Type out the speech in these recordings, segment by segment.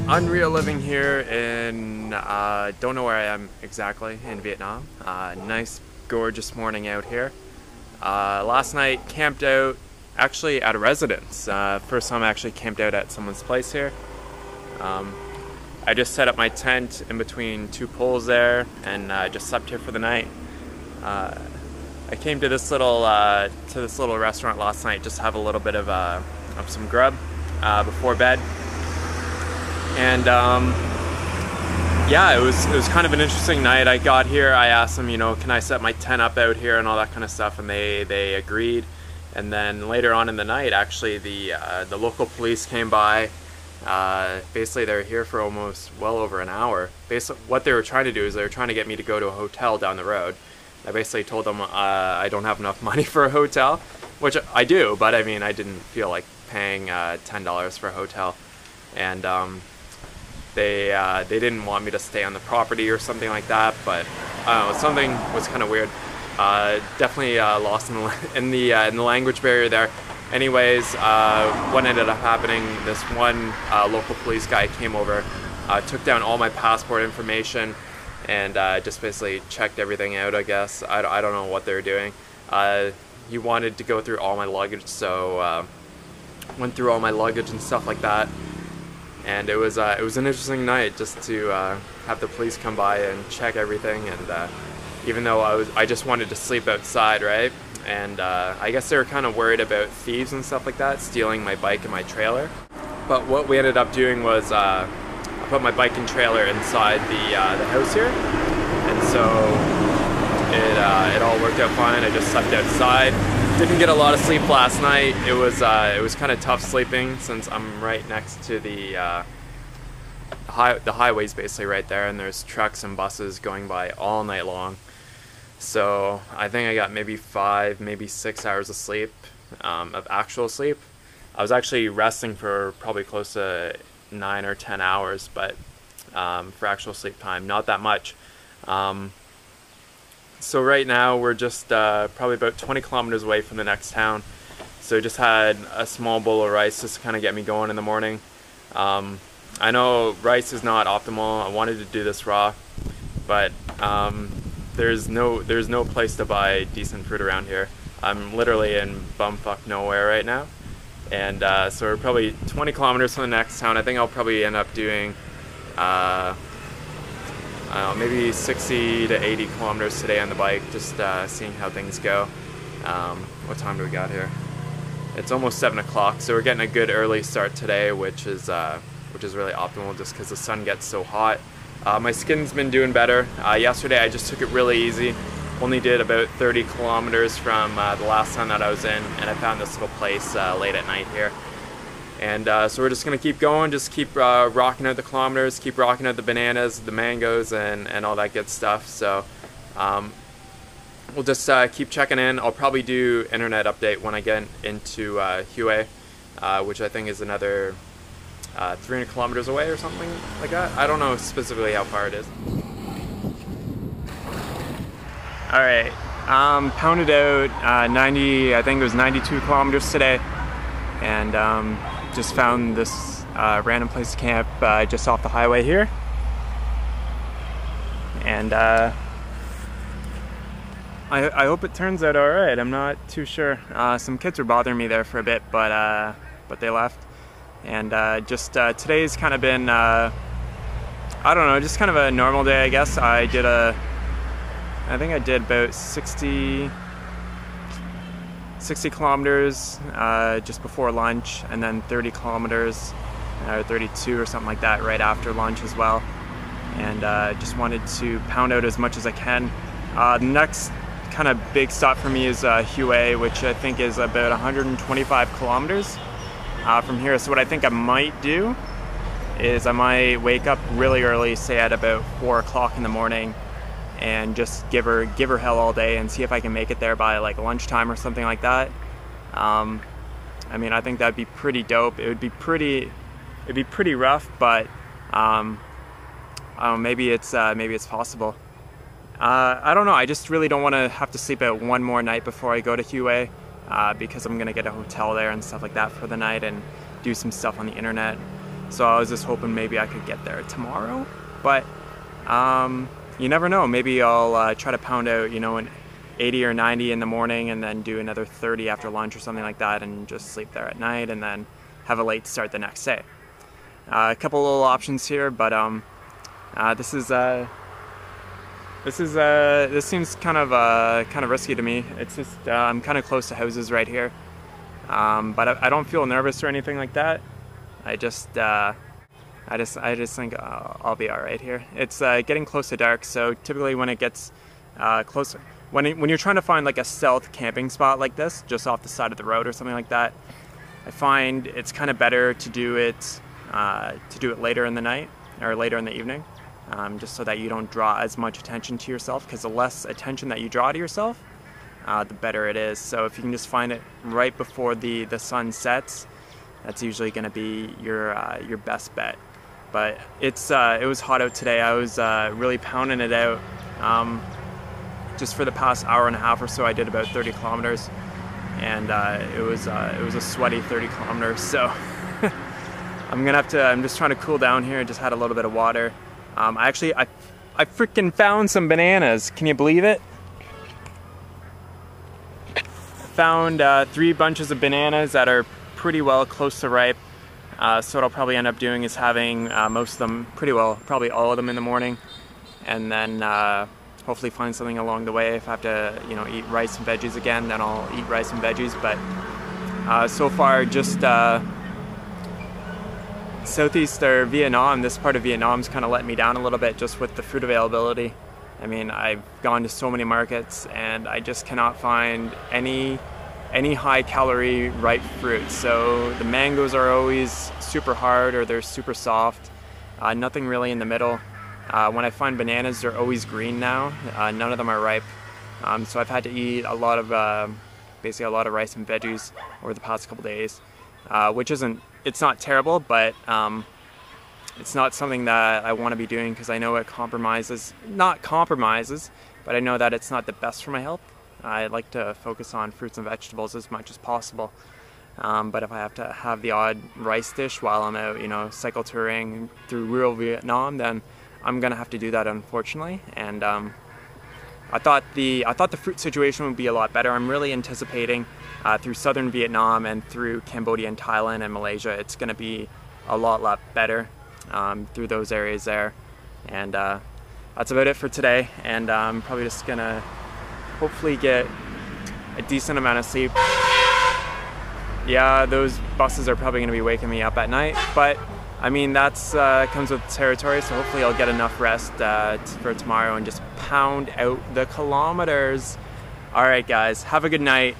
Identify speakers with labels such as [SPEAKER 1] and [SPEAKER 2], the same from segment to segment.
[SPEAKER 1] Unreal living here in, don't know where I am exactly, in Vietnam. Nice, gorgeous morning out here. Last night camped out actually at a residence. First time I actually camped out at someone's place here. I just set up my tent in between two poles there and just slept here for the night. I came to this little restaurant last night just to have a little bit of some grub before bed. And yeah, it was kind of an interesting night. I got here, I asked them, you know, can I set my tent up out here and all that kind of stuff, and they agreed. And then later on in the night, actually, the local police came by. Basically, they were here for almost well over an hour. Basically, what they were trying to do is they were trying to get me to go to a hotel down the road. I basically told them I don't have enough money for a hotel, which I do, but I mean, I didn't feel like paying $10 for a hotel. And they didn't want me to stay on the property or something like that, but I don't know, something was kind of weird. Definitely lost in the language barrier there. Anyways, what ended up happening, this one local police guy came over, took down all my passport information, and just basically checked everything out, I guess. I don't know what they were doing. He wanted to go through all my luggage, so went through all my luggage and stuff like that. And it was an interesting night just to have the police come by and check everything. And even though I just wanted to sleep outside, right? And I guess they were kind of worried about thieves and stuff like that, stealing my bike and my trailer. But what we ended up doing was I put my bike and trailer inside the house here, and so it all worked out fine. I just slept outside. Didn't get a lot of sleep last night. It was kind of tough sleeping since I'm right next to the highway's basically right there, and there's trucks and buses going by all night long. So I think I got maybe 5, maybe 6 hours of sleep, of actual sleep. I was actually resting for probably close to 9 or 10 hours, but for actual sleep time, not that much. So right now we're just probably about 20 kilometers away from the next town. So just had a small bowl of rice just to kind of get me going in the morning. I know rice is not optimal. I wanted to do this raw, but there's no place to buy decent fruit around here. I'm literally in bumfuck nowhere right now. And so we're probably 20 kilometers from the next town. I think I'll probably end up doing I don't know, maybe 60 to 80 kilometers today on the bike, just seeing how things go. What time do we got here? It's almost 7 o'clock, so we're getting a good early start today, which is really optimal just because the sun gets so hot. My skin's been doing better. Yesterday I just took it really easy. Only did about 30 kilometers from the last time that I was in, and I found this little place late at night here. And so we're just going to keep going, just keep rocking out the kilometers, keep rocking out the bananas, the mangoes, and all that good stuff. So we'll just keep checking in. I'll probably do internet update when I get into Hue, which I think is another 300 kilometers away or something like that. I don't know specifically how far it is. Alright, pounded out 90, I think it was 92 kilometers today, and just found this random place to camp just off the highway here. And I hope it turns out alright. I'm not too sure. Some kids were bothering me there for a bit, but they left. And just today's kind of been, I don't know, just kind of a normal day, I guess. I think I did about 60 kilometers just before lunch, and then 30 kilometers, or 32 or something like that right after lunch as well. And just wanted to pound out as much as I can. The next kind of big stop for me is Hue, which I think is about 125 kilometers from here. So what I think I might do is I might wake up really early, say at about 4 o'clock in the morning, and just give her hell all day and see if I can make it there by like lunchtime or something like that. I mean, I think that'd be pretty dope. It'd be pretty rough, but maybe it's possible. I don't know. I just really don't want to have to sleep out one more night before I go to Hue, because I'm gonna get a hotel there and stuff like that for the night and do some stuff on the internet. So I was just hoping maybe I could get there tomorrow, but you never know. Maybe I'll try to pound out, you know, an 80 or 90 in the morning and then do another 30 after lunch or something like that, and just sleep there at night and then have a late start the next day. A couple little options here, but this seems kind of risky to me. It's just I'm kind of close to houses right here, but I don't feel nervous or anything like that. I just think I'll be all right here. It's getting close to dark, so typically when it gets closer, when you're trying to find like a stealth camping spot like this, just off the side of the road or something like that, I find it's kind of better to do it later in the night or later in the evening, just so that you don't draw as much attention to yourself. Because the less attention that you draw to yourself, the better it is. So if you can just find it right before the sun sets, that's usually going to be your best bet. But it was hot out today. I was really pounding it out. Just for the past hour and a half or so, I did about 30 kilometers, and it was a sweaty 30 kilometers. So I'm just trying to cool down here. I just had a little bit of water. I freaking found some bananas. Can you believe it? Found 3 bunches of bananas that are pretty well close to ripe. So what I'll probably end up doing is having most of them, probably all of them in the morning, and then hopefully find something along the way. If I have to, you know, eat rice and veggies again, then I'll eat rice and veggies. But so far, just Southeast or Vietnam, this part of Vietnam's kind of let me down a little bit just with the fruit availability. I mean, I've gone to so many markets and I just cannot find any high calorie ripe fruit. So the mangoes are always super hard or they're super soft. Nothing really in the middle. When I find bananas, they're always green now. None of them are ripe. So I've had to eat a lot of rice and veggies over the past couple days, which it's not terrible, but it's not something that I want to be doing because I know it not compromises, but I know that it's not the best for my health. I like to focus on fruits and vegetables as much as possible. But if I have to have the odd rice dish while I'm out, you know, cycle touring through rural Vietnam, then I'm gonna have to do that, unfortunately. And I thought the fruit situation would be a lot better. I'm really anticipating through southern Vietnam and through Cambodia and Thailand and Malaysia, it's gonna be a lot better through those areas there. And that's about it for today. And I'm probably just gonna hopefully get a decent amount of sleep. Yeah, those buses are probably gonna be waking me up at night, but I mean, that's comes with the territory, so hopefully I'll get enough rest for tomorrow and just pound out the kilometers. Alright guys, have a good night.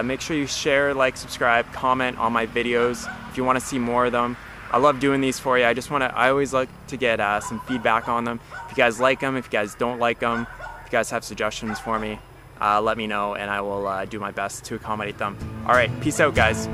[SPEAKER 1] Make sure you share, like, subscribe, comment on my videos if you want to see more of them. I love doing these for you. I always like to get some feedback on them. If you guys like them, if you guys don't like them, if you guys have suggestions for me, let me know and I will do my best to accommodate them. Alright, peace out guys.